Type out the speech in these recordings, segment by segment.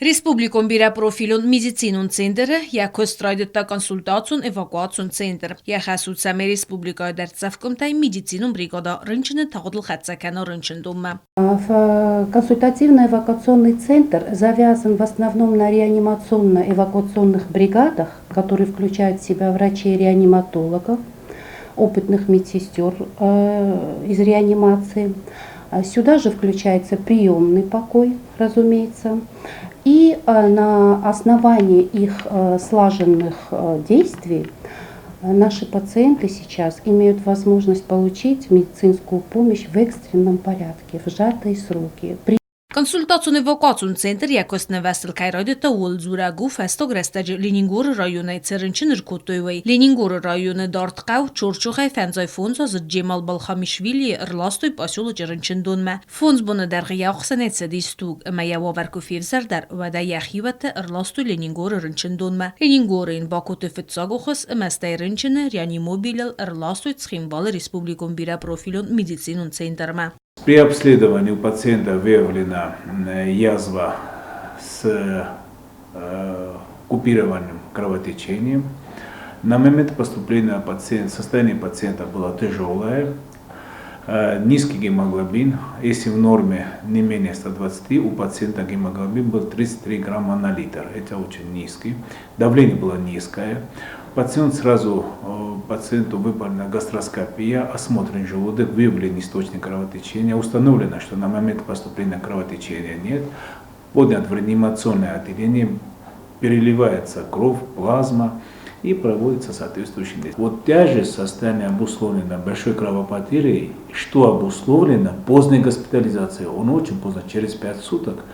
Республикон бира профилон медицинун центр, яко страйдетта консультацион эвакуацион центр. Яхасуцами республика дерцавкомтай медицинун бригада рынчыны тағдыл хатсакана рынчын думма. Консультативно-эвакуационный центр завязан в основном на реанимационно-эвакуационных бригадах, которые включают в себя врачей-реаниматологов, опытных медсестер из реанимации. Сюда же включается приемный покой, разумеется. И на основании их слаженных действий наши пациенты сейчас имеют возможность получить медицинскую помощь в экстренном порядке, в сжатые сроки. Консультацион эвакуацион центр якост невесел кайрадета уолзурагу фестог рестаж Ленингор районы церынчын иркутовой. Ленингор районы дартқау чорчухай фензай фонза з Джемал Балхамишвили ирластой поселу черынчын донма. Фонз буны дәргі яқсын әтсәді стуг, әмә яваварку февзардар вәдә яхивәті ирластой Ленингор рынчын донма. Ленингорын бакуты фитсагухыз әмәстай рынчыны реанимобилел ирластой цхимбалы республикон бира профилон медицинун центрма. При обследовании у пациента выявлена язва с купированным кровотечением. На момент поступления состояние пациента было тяжелое, низкий гемоглобин. Если в норме не менее 120, у пациента гемоглобин был 33 грамма на литр. Это очень низкий. Давление было низкое. Пациенту выполнена гастроскопия, осмотрен желудок, выявлен источник кровотечения. Установлено, что на момент поступления кровотечения нет. Поднят в реанимационное отделение, переливается кровь, плазма и проводится соответствующий действие. Вот тяжесть состояния обусловлена большой кровопотерей, что обусловлено поздней госпитализацией. Он очень поздно, через 5 суток.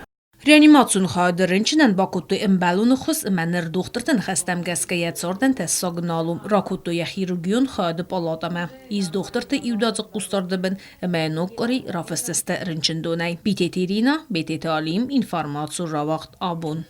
Реанимацион хайды рынчынан бакуту эмбалуны хус эмэнер духтыртын хастам гэская цордан тессагналум. Ракуту я хирургион хайды палатама. Из духтырты иудазы кустардыбын эмэнок кори рафыстысты рынчын донай. Битет Ирина, бетет алим, информацию равахт абун.